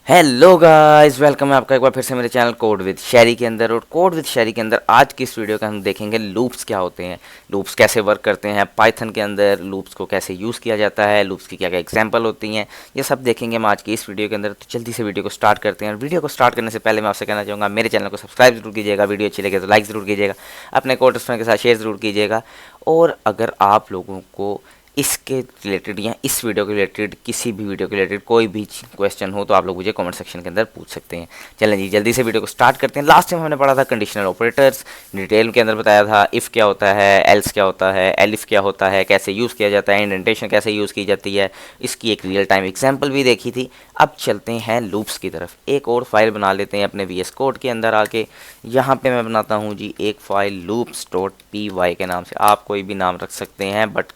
Hello guys, welcome है आपका एक बार फिर से मेरे चैनल कोड विद शेरी के अंदर। और कोड विद शेरी के अंदर आज की इस वीडियो का हम देखेंगे लूप्स क्या होते हैं, लूप्स कैसे वर्क करते हैं पाइथन के अंदर, लूप्स को कैसे यूज़ किया जाता है, लूप्स की क्या क्या एग्जांपल होती हैं, ये सब देखेंगे हम आज की इस वीडियो के अंदर। तो जल्दी से वीडियो को स्टार्ट करते हैं। और वीडियो को स्टार्ट करने से पहले मैं आपसे कहना चाहूँगा मेरे चैनल को सब्सक्राइब जरूर कीजिएगा, वीडियो अच्छी लगे तो लाइक ज़रूर कीजिएगा, अपने कोड फ्रेंड के साथ शेयर ज़रूर कीजिएगा। और अगर आप लोगों को इसके रिलेटेड या इस वीडियो के रिलेटेड किसी भी वीडियो के रिलेटेड कोई भी क्वेश्चन हो तो आप लोग मुझे कमेंट सेक्शन के अंदर पूछ सकते हैं। चलें जी, जल्दी से वीडियो को स्टार्ट करते हैं। लास्ट टाइम हमने पढ़ा था कंडीशनल ऑपरेटर्स, डिटेल के अंदर बताया था इफ़ क्या होता है, एल्स क्या होता है, एलिफ क्या होता है, कैसे यूज़ किया जाता है, इंडेंटेशन कैसे यूज़ की जाती है, इसकी एक रियल टाइम एग्जाम्पल भी देखी थी। अब चलते हैं लूप्स की तरफ। एक और फाइल बना लेते हैं अपने VS कोड के अंदर आके। यहाँ पे मैं बनाता हूँ जी एक फाइल loops.py के नाम से। आप कोई भी नाम रख सकते हैं, बट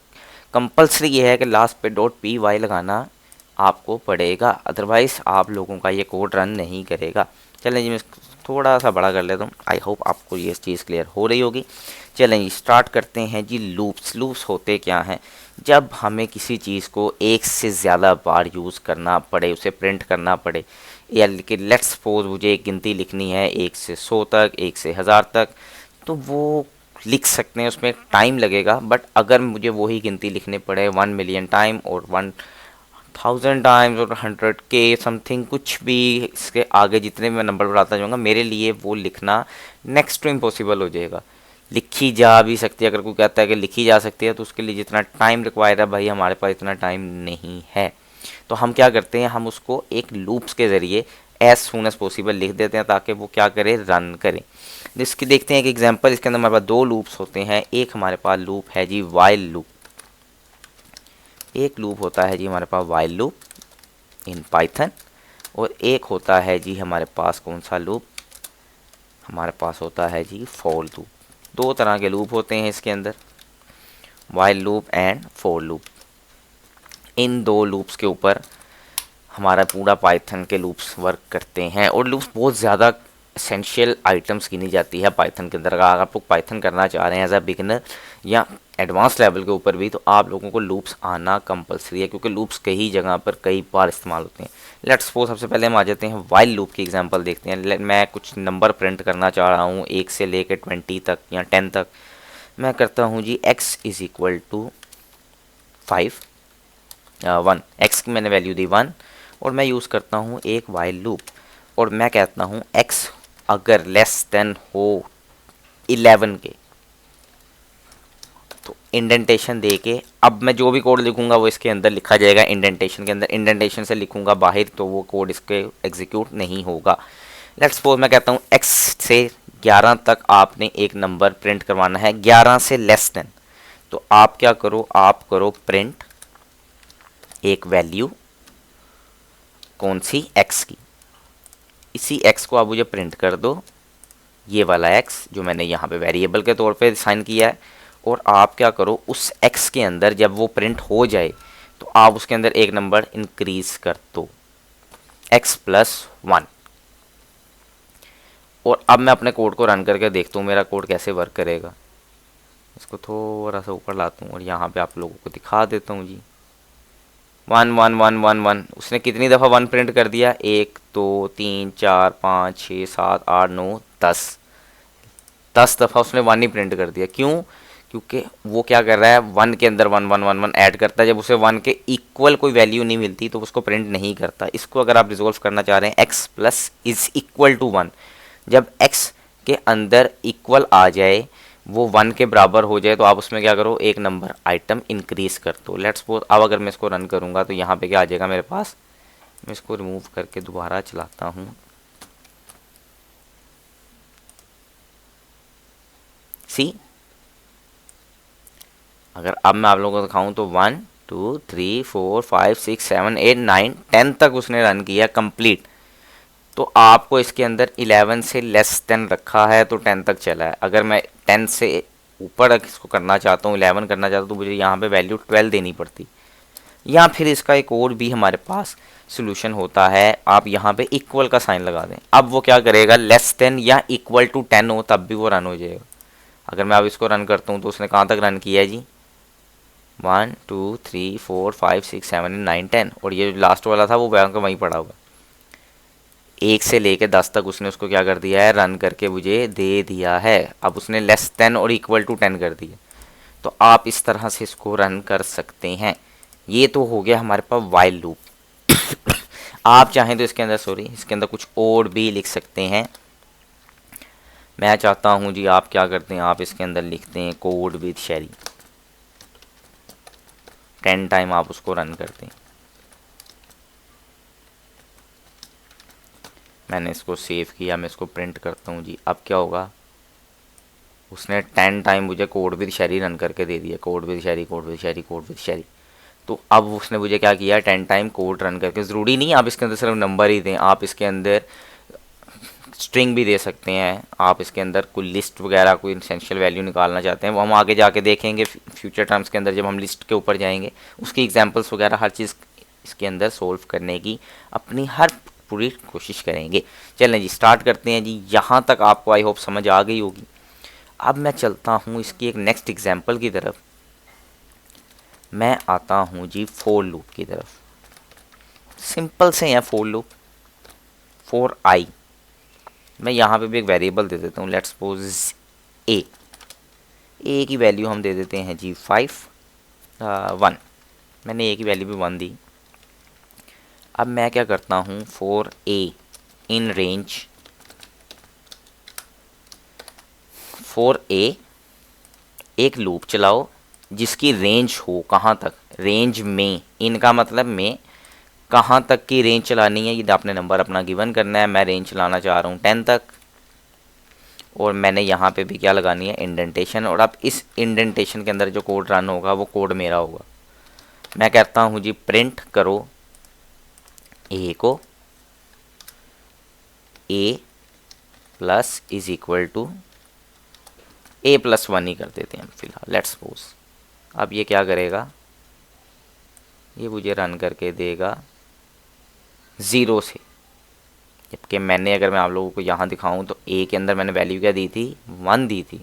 कंपलसरी ये है कि लास्ट पे .py लगाना आपको पड़ेगा, अदरवाइज़ आप लोगों का ये कोड रन नहीं करेगा। चलें जी, मैं थोड़ा सा बड़ा कर लेता हूँ। आई होप आपको ये चीज़ क्लियर हो रही होगी। चलें जी, स्टार्ट करते हैं जी। लूप्स होते क्या हैं? जब हमें किसी चीज़ को एक से ज़्यादा बार यूज़ करना पड़े, उसे प्रिंट करना पड़े, या कि लेट्स सपोज मुझे एक गिनती लिखनी है 1 से 100 तक, 1 से 1000 तक, तो वो लिख सकते हैं, उसमें टाइम लगेगा। बट अगर मुझे वही गिनती लिखने पड़े 1 मिलियन टाइम और 1000 टाइम्स और 100K समथिंग, कुछ भी इसके आगे जितने भी मैं नंबर बढ़ाता जाऊँगा, मेरे लिए वो लिखना नेक्स्ट टू इम्पॉसिबल हो जाएगा। लिखी जा भी सकती है, अगर कोई कहता है कि लिखी जा सकती है, तो उसके लिए जितना टाइम रिक्वायर है भाई, हमारे पास इतना टाइम नहीं है। तो हम क्या करते हैं, हम उसको एक लूप्स के ज़रिए एज सून एज पॉसिबल लिख देते हैं, ताकि वो क्या करे, रन करे। जिसकी देखते हैं एक एग्जांपल। इसके अंदर हमारे पास दो लूप्स होते हैं। एक हमारे पास लूप है जी वाइल लूप, एक लूप होता है जी हमारे पास वाइल लूप इन पाइथन, और एक होता है जी हमारे पास कौन सा लूप, हमारे पास होता है जी फॉर लूप। दो तरह के लूप होते हैं इसके अंदर, while loop and for loop. इन दो लूप्स के ऊपर हमारा पूरा पाइथन के लूप्स वर्क करते हैं। और लूप्स बहुत ज़्यादा एसेंशियल आइटम्स गिनी जाती है पाइथन के अंदर। अगर आप लोग पाइथन करना चाह रहे हैं एज अ बिगिनर या एडवांस लेवल के ऊपर भी, तो आप लोगों को लूप्स आना कंपलसरी है, क्योंकि लूप्स कई जगह पर कई बार इस्तेमाल होते हैं। लेट्स सपोज सबसे पहले हम आ जाते हैं वाइल लूप की एग्जांपल देखते हैं। मैं कुछ नंबर प्रिंट करना चाह रहा हूँ 1 से लेकर 20 तक या 10 तक। मैं करता हूँ जी x is equal to 5 1, x की मैंने वैल्यू दी 1, और मैं यूज़ करता हूँ एक वाइल लूप, और मैं कहता हूँ x अगर लेस देन हो 11 के, तो इंडेंटेशन दे के अब मैं जो भी कोड लिखूंगा वो इसके अंदर लिखा जाएगा इंडेंटेशन के अंदर। इंडेंटेशन से लिखूंगा बाहर तो वो कोड इसके एग्जीक्यूट नहीं होगा। लेट्स सपोज मैं कहता हूँ x से 11 तक आपने एक नंबर प्रिंट करवाना है, 11 से लेस देन, तो आप क्या करो, आप करो प्रिंट एक वैल्यू कौन सी, x की। इसी x को आप मुझे प्रिंट कर दो, ये वाला x जो मैंने यहाँ पे वेरिएबल के तौर पे साइन किया है। और आप क्या करो, उस x के अंदर जब वो प्रिंट हो जाए तो आप उसके अंदर एक नंबर इंक्रीज कर दो, x प्लस 1। और अब मैं अपने कोड को रन करके देखता हूँ मेरा कोड कैसे वर्क करेगा। इसको थोड़ा सा ऊपर लाता हूँ और यहाँ पे आप लोगों को दिखा देता हूँ जी। 1 1 1 1 1, उसने कितनी दफ़ा 1 प्रिंट कर दिया, 1 2 3 4 5 6 7 8 9 10 दफ़ा उसने 1 ही प्रिंट कर दिया। क्यों? क्योंकि वो क्या कर रहा है, 1 के अंदर 1 1 1 1 ऐड करता है। जब उसे 1 के इक्वल कोई वैल्यू नहीं मिलती तो उसको प्रिंट नहीं करता। इसको अगर आप रिजोल्व करना चाह रहे हैं, x plus is equal to 1, जब x के अंदर इक्वल आ जाए, वो 1 के बराबर हो जाए, तो आप उसमें क्या करो, एक नंबर आइटम इंक्रीज कर दो। लेट्स सपोज अब अगर मैं इसको रन करूँगा तो यहाँ पे क्या आ जाएगा मेरे पास। मैं इसको रिमूव करके दोबारा चलाता हूँ। सी, अगर अब मैं आप लोगों को दिखाऊं तो 1 2 3 4 5 6 7 8 9 10 तक उसने रन किया कंप्लीट। तो आपको इसके अंदर 11 से लेस देन रखा है तो 10 तक चला है। अगर मैं 10 से ऊपर इसको करना चाहता हूँ, 11 करना चाहता हूँ, तो मुझे यहाँ पे वैल्यू 12 देनी पड़ती। या फिर इसका एक और भी हमारे पास सोल्यूशन होता है, आप यहाँ पे इक्वल का साइन लगा दें। अब वो क्या करेगा, लेस देन या इक्वल टू 10 हो तब भी वो रन हो जाएगा। अगर मैं अब इसको रन करता हूँ तो उसने कहाँ तक रन किया है जी, 1 2 3 4 5 6 7 8 9 10, और ये लास्ट वाला था वो बैंक वहीं पड़ा हुआ। 1 से लेके 10 तक उसने उसको क्या कर दिया है, रन करके मुझे दे दिया है। अब उसने लेस देन और इक्वल टू 10 कर दिया। तो आप इस तरह से इसको रन कर सकते हैं। ये तो हो गया हमारे पास वाइल लूप। आप चाहें तो इसके अंदर कुछ और भी लिख सकते हैं। मैं चाहता हूं जी आप क्या करते हैं, आप इसके अंदर लिखते हैं कोड विद शैरी। 10 टाइम आप उसको रन करते हैं। मैंने इसको सेव किया, मैं इसको प्रिंट करता हूँ जी। अब क्या होगा, उसने 10 टाइम मुझे कोड विद शैरी रन करके दे दिया, code with Sherry, code with Sherry, code with Sherry. तो अब उसने मुझे क्या किया, 10 टाइम कोड रन करके। ज़रूरी नहीं आप इसके अंदर सिर्फ नंबर ही दें, आप इसके अंदर स्ट्रिंग भी दे सकते हैं। आप इसके अंदर कोई लिस्ट वगैरह कोई एसेंशियल वैल्यू निकालना चाहते हैं, वो हम आगे जाके देखेंगे फ्यूचर टर्म्स के अंदर, जब हम लिस्ट के ऊपर जाएंगे। उसकी एग्जांपल्स वगैरह हर चीज़ इसके अंदर सोल्व करने की अपनी हर पूरी कोशिश करेंगे। चलें जी स्टार्ट करते हैं जी। यहाँ तक आपको आई होप समझ आ गई होगी। अब मैं चलता हूँ इसकी एक नेक्स्ट एग्जाम्पल की तरफ। मैं आता हूँ जी फॉर लूप की तरफ। सिंपल से है फॉर लूप। फॉर आई, मैं यहाँ पे भी एक वेरिएबल दे देता हूँ, लेट्स सपोज ए की वैल्यू हम दे देते हैं जी 1। मैंने ए की वैल्यू भी 1 दी। अब मैं क्या करता हूँ, for a in range, for a एक लूप चलाओ जिसकी रेंज हो कहाँ तक, रेंज में, इनका मतलब में कहाँ तक की रेंज चलानी है, ये आपने नंबर अपना गिवन करना है। मैं रेंज चलाना चाह रहा हूँ 10 तक, और मैंने यहाँ पे भी क्या लगानी है, इंडेंटेशन। और अब इस इंडेंटेशन के अंदर जो कोड रन होगा वो कोड मेरा होगा। मैं कहता हूँ जी प्रिंट करो ए को, a plus is equal to a plus 1 ही कर देते हैं फिलहाल, लेट्स सपोज। अब ये क्या करेगा, ये मुझे रन करके देगा 0 से। जबकि मैंने, अगर मैं आप लोगों को यहाँ दिखाऊं तो ए के अंदर मैंने वैल्यू क्या दी थी, 1 दी थी।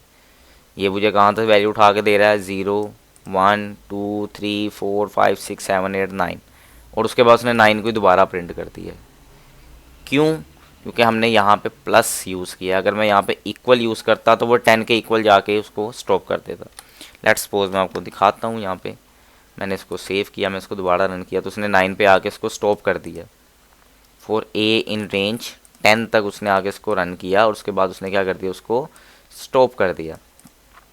ये मुझे कहाँ से वैल्यू उठा के दे रहा है, 0 1 2 3 4 5 6 7 8 9, और उसके बाद उसने 9 को दोबारा प्रिंट कर दिया। क्यों, क्योंकि हमने यहाँ पे प्लस यूज़ किया। अगर मैं यहाँ पे इक्वल यूज़ करता तो वो 10 के इक्वल जाके उसको स्टॉप कर देता। लेट्स सपोज मैं आपको दिखाता हूँ। यहाँ पे मैंने इसको सेव किया, मैं इसको दोबारा रन किया तो उसने 9 पे आके इसको स्टॉप कर दिया। फॉर ए इन रेंज 10 तक उसने आगे इसको रन किया, और उसके बाद उसने क्या कर दिया, उसको स्टॉप कर दिया।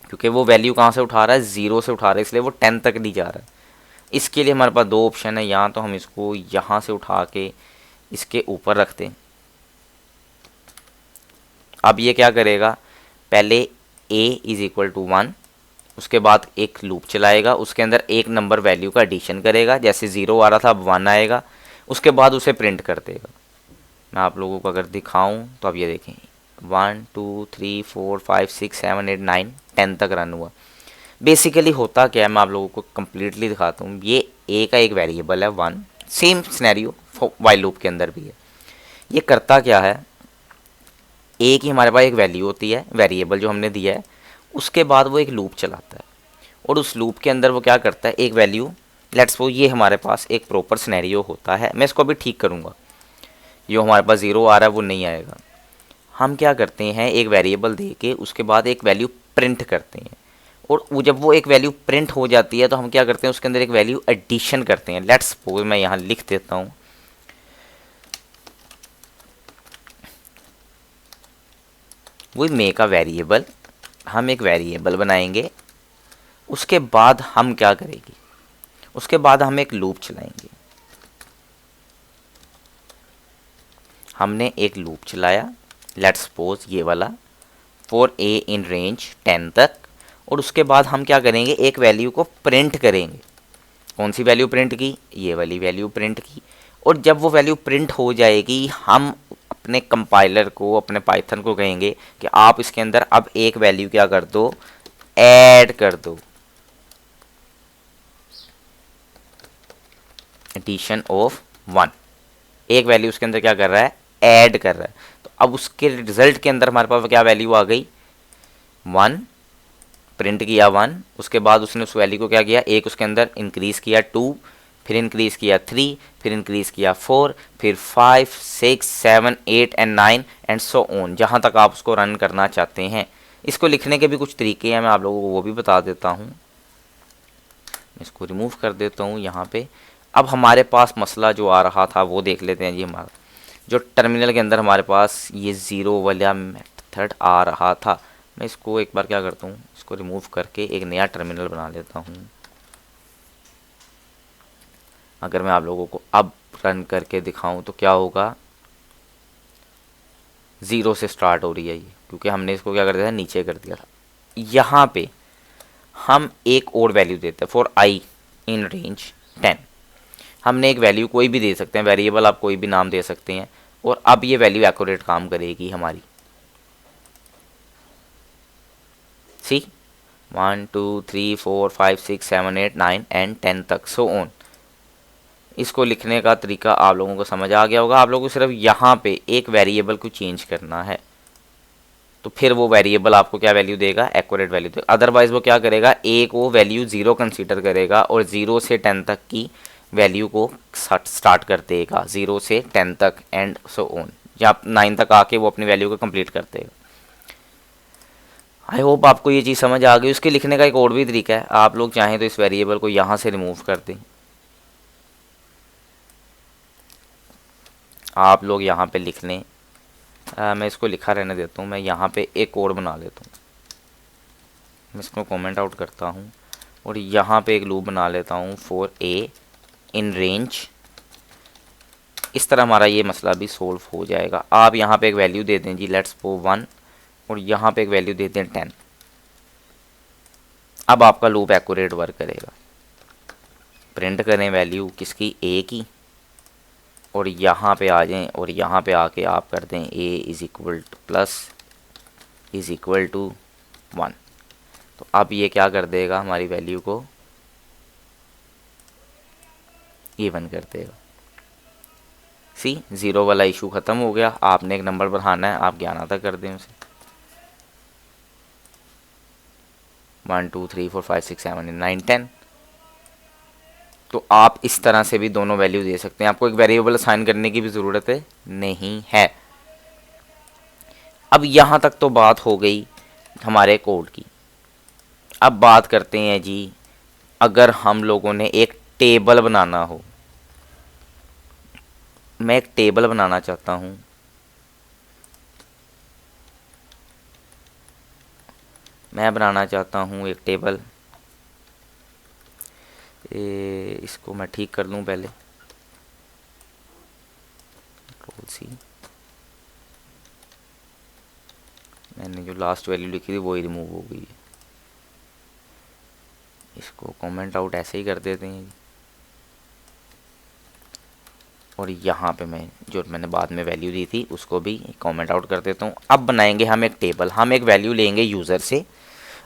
क्योंकि वो वैल्यू कहाँ से उठा रहा है, 0 से उठा रहा है, इसलिए वो 10 तक नहीं जा रहा है। इसके लिए हमारे पास 2 ऑप्शन है, या तो हम इसको यहाँ से उठा के इसके ऊपर रखते हैं। अब ये क्या करेगा, पहले a इज़ इक्वल टू 1, उसके बाद एक लूप चलाएगा, उसके अंदर एक नंबर वैल्यू का एडिशन करेगा। जैसे 0 आ रहा था अब 1 आएगा, उसके बाद उसे प्रिंट कर देगा। मैं आप लोगों को अगर दिखाऊं तो अब ये देखें 1 2 3 4 5 6 7 8 9 10 तक रन हुआ। बेसिकली होता क्या है, मैं आप लोगों को कम्प्लीटली दिखाता हूँ। ये ए का एक वेरिएबल है 1, सेम सिनेरियो वाइल लूप के अंदर भी है। ये करता क्या है, ए की हमारे पास एक वैल्यू होती है, वेरिएबल जो हमने दिया है, उसके बाद वो एक लूप चलाता है, और उस लूप के अंदर वो क्या करता है, एक वैल्यू, लेट्स सपोज ये हमारे पास एक प्रॉपर सिनेरियो होता है। मैं इसको अभी ठीक करूँगा, जो हमारे पास 0 आ रहा है वो नहीं आएगा। हम क्या करते हैं, एक वेरिएबल दे के उसके बाद एक वैल्यू प्रिंट करते हैं, और वो जब वो एक वैल्यू प्रिंट हो जाती है तो हम क्या करते हैं, उसके अंदर एक वैल्यू एडिशन करते हैं। लेट्स सपोज मैं यहाँ लिख देता हूँ, वो मेक अ वेरिएबल। हम एक वेरिएबल बनाएंगे, उसके बाद हम क्या करेंगे, उसके बाद हम एक लूप चलाएंगे। हमने एक लूप चलाया, लेट्स सपोज ये वाला, फॉर ए इन रेंज 10 तक, और उसके बाद हम क्या करेंगे, एक वैल्यू को प्रिंट करेंगे। कौन सी वैल्यू प्रिंट की, ये वाली वैल्यू प्रिंट की। और जब वो वैल्यू प्रिंट हो जाएगी, हम अपने कंपाइलर को, अपने पाइथन को कहेंगे कि आप इसके अंदर अब एक वैल्यू क्या कर दो, ऐड कर दो, एडिशन ऑफ 1। एक वैल्यू उसके अंदर क्या कर रहा है, ऐड कर रहा है। तो अब उसके रिजल्ट के अंदर हमारे पास क्या वैल्यू आ गई, 1, प्रिंट किया 1, उसके बाद उसने उस वैल्यू को क्या किया, एक उसके अंदर इंक्रीज किया 2, फिर इंक्रीज़ किया 3, फिर इंक्रीज़ किया 4, फिर 5, 6, 7, 8 एंड 9 एंड सो ऑन, जहाँ तक आप उसको रन करना चाहते हैं। इसको लिखने के भी कुछ तरीके हैं, मैं आप लोगों को वो भी बता देता हूँ। इसको रिमूव कर देता हूँ यहाँ पे। अब हमारे पास मसला जो आ रहा था वो देख लेते हैं जी। हमारा जो टर्मिनल के अंदर हमारे पास ये ज़ीरो वाला मेथड आ रहा था, मैं इसको एक बार क्या करता हूँ, इसको रिमूव करके एक नया टर्मिनल बना लेता हूँ। अगर मैं आप लोगों को अब रन करके दिखाऊं तो क्या होगा, ज़ीरो से स्टार्ट हो रही है ये, क्योंकि हमने इसको क्या कर दिया था, नीचे कर दिया था। यहाँ पे हम एक और वैल्यू देते हैं, फॉर आई इन रेंज 10। हमने एक वैल्यू कोई भी दे सकते हैं, वेरिएबल आप कोई भी नाम दे सकते हैं, और अब ये वैल्यू एक्यूरेट काम करेगी हमारी। सी 1 2 3 4 5 6 7 8 9 एंड 10 तक, सो ऑन। इसको लिखने का तरीका आप लोगों को समझ आ गया होगा। आप लोगों को सिर्फ यहाँ पे एक वेरिएबल को चेंज करना है, तो फिर वो वेरिएबल आपको क्या वैल्यू देगा, एक्यूरेट वैल्यू देगा। अदरवाइज वो क्या करेगा, एक वो वैल्यू ज़ीरो कंसीडर करेगा और 0 से 10 तक की वैल्यू को स्टार्ट कर देगा, 0 से 10 तक एंड सो ऑन, या 9 तक आके वो अपनी वैल्यू को कंप्लीट कर देगा। आई होप आपको ये चीज़ समझ आ गई। उसके लिखने का एक और भी तरीका है, आप लोग चाहें तो इस वेरिएबल को यहाँ से रिमूव कर दें। आप लोग यहाँ पे लिख लें, मैं इसको लिखा रहने देता हूँ, मैं यहाँ पे एक कोड बना लेता हूँ। मैं इसको कमेंट आउट करता हूँ और यहाँ पे एक लूप बना लेता हूँ, फॉर ए इन रेंज। इस तरह हमारा ये मसला भी सोल्व हो जाएगा। आप यहाँ पे एक वैल्यू दे दें जी, लेट्स पो 1, और यहाँ पे एक वैल्यू दे दें 10। अब आपका लूप एक्यूरेट वर्क करेगा। प्रिंट करें वैल्यू किसकी, ए की, और यहाँ पे आ जाएं और यहाँ पे आके आप कर दें a is equal to plus is equal to 1। तो अब ये क्या कर देगा, हमारी वैल्यू को इवन कर देगा। सी, ज़ीरो वाला इशू ख़त्म हो गया। आपने एक नंबर बढ़ाना है, आप 11 तक कर दें उसे। 1 2 3 4 5 6 7 8 9 10। तो आप इस तरह से भी दोनों वैल्यू दे सकते हैं, आपको एक वेरिएबल असाइन करने की भी ज़रूरत नहीं है। अब यहाँ तक तो बात हो गई हमारे कोड की। अब बात करते हैं जी, अगर हम लोगों ने एक टेबल बनाना हो, मैं एक टेबल बनाना चाहता हूँ। मैं बनाना चाहता हूँ एक टेबल, इसको मैं ठीक कर लूँ पहले, कंट्रोल-C। मैंने जो लास्ट वैल्यू लिखी थी वो ही रिमूव हो गई है। इसको कमेंट आउट ऐसे ही कर देते हैं, और यहाँ पे मैं जो मैंने बाद में वैल्यू दी थी उसको भी कमेंट आउट कर देता हूँ। अब बनाएंगे हम एक टेबल। हम एक वैल्यू लेंगे यूज़र से,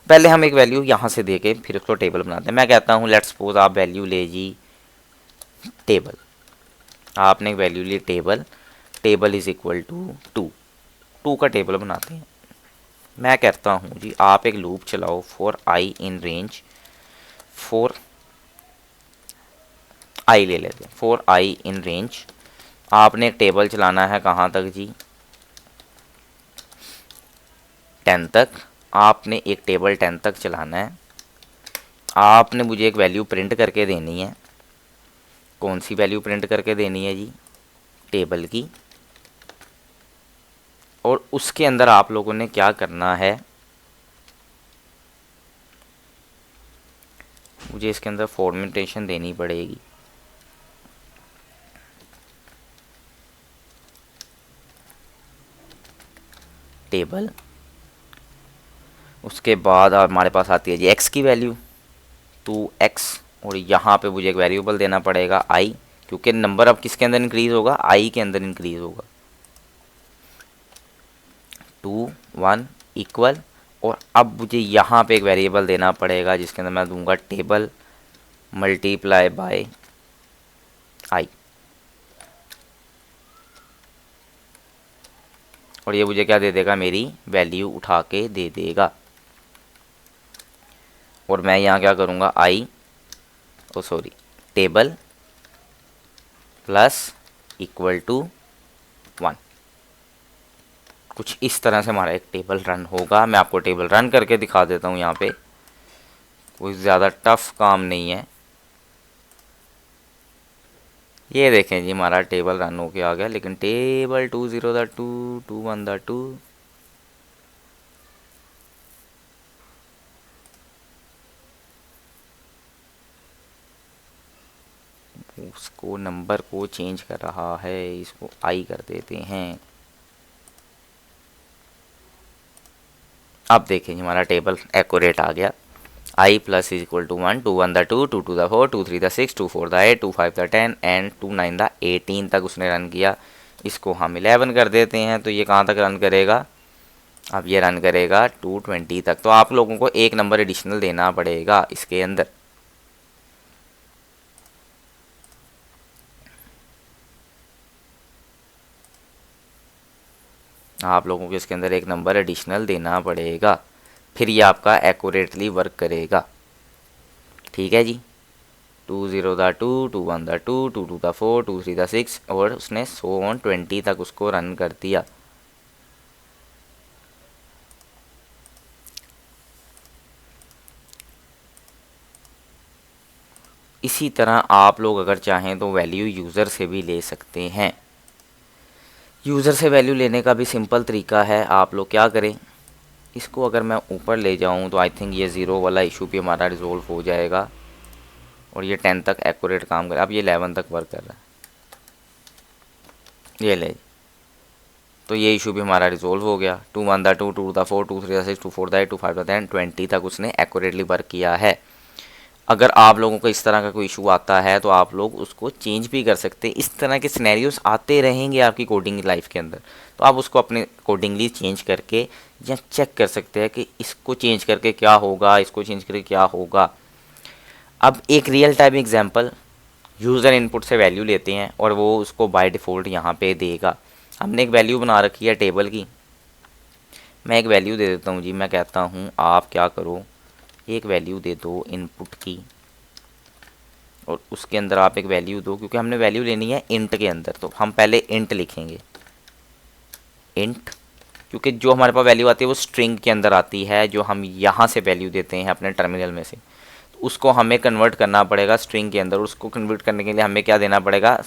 पहले हम एक वैल्यू यहाँ से दे के फिर उसको टेबल बनाते हैं। मैं कहता हूँ लेट्स सपोज आप वैल्यू ले जी टेबल। आपने एक वैल्यू ली table, table is equal to 2 का टेबल बनाते हैं। मैं कहता हूँ जी आप एक लूप चलाओ, for I in range, for I ले लेते हैं, फॉर आई इन रेंज। आपने एक टेबल चलाना है कहाँ तक जी, 10 तक। आपने एक टेबल 10 तक चलाना है। आपने मुझे एक वैल्यू प्रिंट करके देनी है। कौन सी वैल्यू प्रिंट करके देनी है जी, टेबल की। और उसके अंदर आप लोगों ने क्या करना है, मुझे इसके अंदर फॉर्मेटेशन देनी पड़ेगी। टेबल, उसके बाद हमारे पास आती है जी एक्स की वैल्यू 2x, और यहाँ पे मुझे एक वेरिएबल देना पड़ेगा आई, क्योंकि नंबर अब किसके अंदर इंक्रीज़ होगा, आई के अंदर इंक्रीज़ होगा। 2 1 इक्वल, और अब मुझे यहाँ पे एक वेरिएबल देना पड़ेगा जिसके अंदर मैं दूंगा टेबल मल्टीप्लाई बाय आई, और ये मुझे क्या दे देगा, मेरी वैल्यू उठा के दे देगा। और मैं यहाँ क्या करूँगा, i, oh sorry, table plus equal to 1। कुछ इस तरह से हमारा एक टेबल रन होगा। मैं आपको टेबल रन करके दिखा देता हूँ। यहाँ पे कोई ज़्यादा टफ काम नहीं है। ये देखें जी, हमारा टेबल रन होके आ गया। लेकिन टेबल 2 0 द 2 2 1 द 2, उसको नंबर को चेंज कर रहा है। इसको आई कर देते हैं। अब देखें हमारा टेबल एक्यूरेट आ गया। I plus is equal to 1 2 1 the 2 2 2 the 4 2 3 the 6 2 4 the 8 2 5 the 10 and 2 9 the 18 तक उसने रन किया। इसको हम 11 कर देते हैं। तो ये कहाँ तक रन करेगा? अब ये रन करेगा 220 तक। तो आप लोगों को एक नंबर एडिशनल देना पड़ेगा इसके अंदर। आप लोगों को इसके अंदर एक नंबर एडिशनल देना पड़ेगा, फिर ये आपका एक्यूरेटली वर्क करेगा। ठीक है जी। 2 0 द 2 2 1 द 2 2 2 द 4 2 3 द 6 और उसने 120 तक उसको रन कर दिया। इसी तरह आप लोग अगर चाहें तो वैल्यू यूज़र से भी ले सकते हैं। यूज़र से वैल्यू लेने का भी सिंपल तरीका है। आप लोग क्या करें, इसको अगर मैं ऊपर ले जाऊं तो आई थिंक ये 0 वाला इशू भी हमारा रिजोल्व हो जाएगा और ये 10 तक एक्यूरेट काम करे। अब ये 11 तक वर्क कर रहा है। ये ले, तो ये इशू भी हमारा रिजोल्व हो गया। 2 1 the 2 2 the 4 2 3 the 6 2 4 the 8 2 5 the 10 20 तक उसने एक्यूरेटली वर्क किया है। अगर आप लोगों को इस तरह का कोई इशू आता है तो आप लोग उसको चेंज भी कर सकते हैं। इस तरह के सिनेरियोस आते रहेंगे आपकी कोडिंग लाइफ के अंदर, तो आप उसको अपने कोडिंगली चेंज करके या चेक कर सकते हैं कि इसको चेंज करके क्या होगा, इसको चेंज करके क्या होगा। अब एक real time example, user input से वैल्यू लेते हैं और वो उसको बाय डिफ़ॉल्ट यहाँ पे देगा। हमने एक वैल्यू बना रखी है टेबल की। मैं एक वैल्यू दे देता हूँ जी। मैं कहता हूँ आप क्या करो, एक वैल्यू दे दो इनपुट की और उसके अंदर आप एक वैल्यू दो, क्योंकि हमने वैल्यू लेनी है इंट के अंदर। तो हम पहले इंट लिखेंगे, इंट, क्योंकि जो हमारे पास वैल्यू आती है वो स्ट्रिंग के अंदर आती है। जो हम यहाँ से वैल्यू देते हैं अपने टर्मिनल में से, तो उसको हमें कन्वर्ट करना पड़ेगा स्ट्रिंग के अंदर। उसको कन्वर्ट करने के लिए हमें क्या देना पड़ेगा,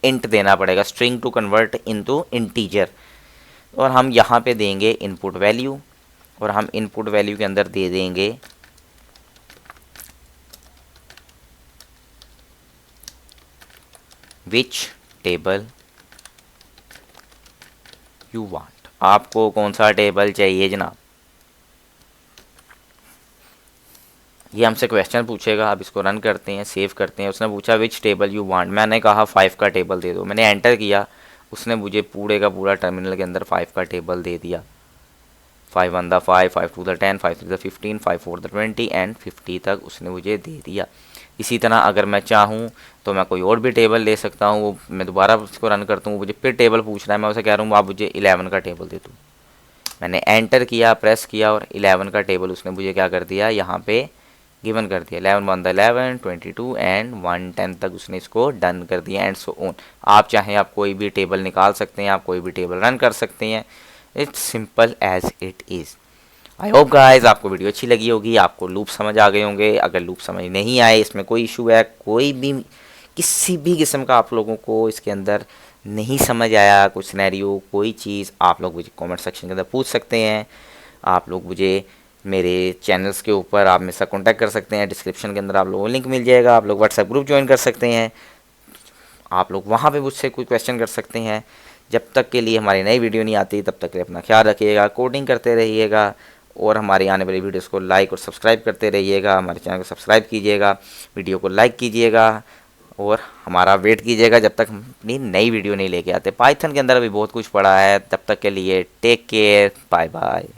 इंट देना पड़ेगा, string to convert into integer. और हम यहाँ पे देंगे इनपुट वैल्यू और हम इनपुट वैल्यू के अंदर दे देंगे विच टेबल यू वांट। आपको कौन सा टेबल चाहिए जनाब, ये हमसे क्वेश्चन पूछेगा। अब इसको रन करते हैं, सेव करते हैं। उसने पूछा विच टेबल यू वांट, मैंने कहा 5 का टेबल दे दो। मैंने एंटर किया, उसने मुझे पूरे का पूरा टर्मिनल के अंदर 5 का टेबल दे दिया। 5 1 the 5 5 2 the 10 5 3 the 15 5 4 the 20 and 50 तक उसने मुझे दे दिया। इसी तरह अगर मैं चाहूँ तो मैं कोई और भी टेबल ले सकता हूँ। वो मैं दोबारा उसको रन करता हूँ, मुझे फिर टेबल पूछ रहा है। मैं उसे कह रहा हूँ आप मुझे 11 का टेबल दे दो। मैंने एंटर किया, प्रेस किया और 11 का टेबल उसने मुझे क्या कर दिया, यहाँ पे गिवन कर दिया। 11 1 द 11 22 एंड 110 तक उसने इसको डन कर दिया एंड सो ऑन। आप चाहें आप कोई भी टेबल निकाल सकते हैं, आप कोई भी टेबल रन कर सकते हैं। It's simple as it is. I hope guys आपको वीडियो अच्छी लगी होगी, आपको लूप समझ आ गए होंगे। अगर लूप समझ नहीं आए, इसमें कोई इशू है, कोई भी किसी भी किस्म का आप लोगों को इसके अंदर नहीं समझ आया, कुछ सिनेरियो, कोई चीज़, आप लोग मुझे कमेंट सेक्शन के अंदर पूछ सकते हैं। आप लोग मुझे मेरे चैनल्स के ऊपर आप मेरे साथ कॉन्टैक्ट कर सकते हैं। डिस्क्रिप्शन के अंदर आप लोगों को लिंक मिल जाएगा। आप लोग व्हाट्सएप ग्रुप ज्वाइन कर सकते हैं। आप लोग वहाँ पे मुझसे कोई क्वेश्चन कर सकते हैं। जब तक के लिए हमारी नई वीडियो नहीं आती, तब तक के लिए अपना ख्याल रखिएगा, कोडिंग करते रहिएगा और हमारी आने वाली वीडियोस को लाइक और सब्सक्राइब करते रहिएगा। हमारे चैनल को सब्सक्राइब कीजिएगा, वीडियो को लाइक कीजिएगा और हमारा वेट कीजिएगा जब तक हम अपनी नई वीडियो नहीं लेके आते। पाइथन के अंदर अभी बहुत कुछ पड़ा है। तब तक के लिए टेक केयर, बाय बाय।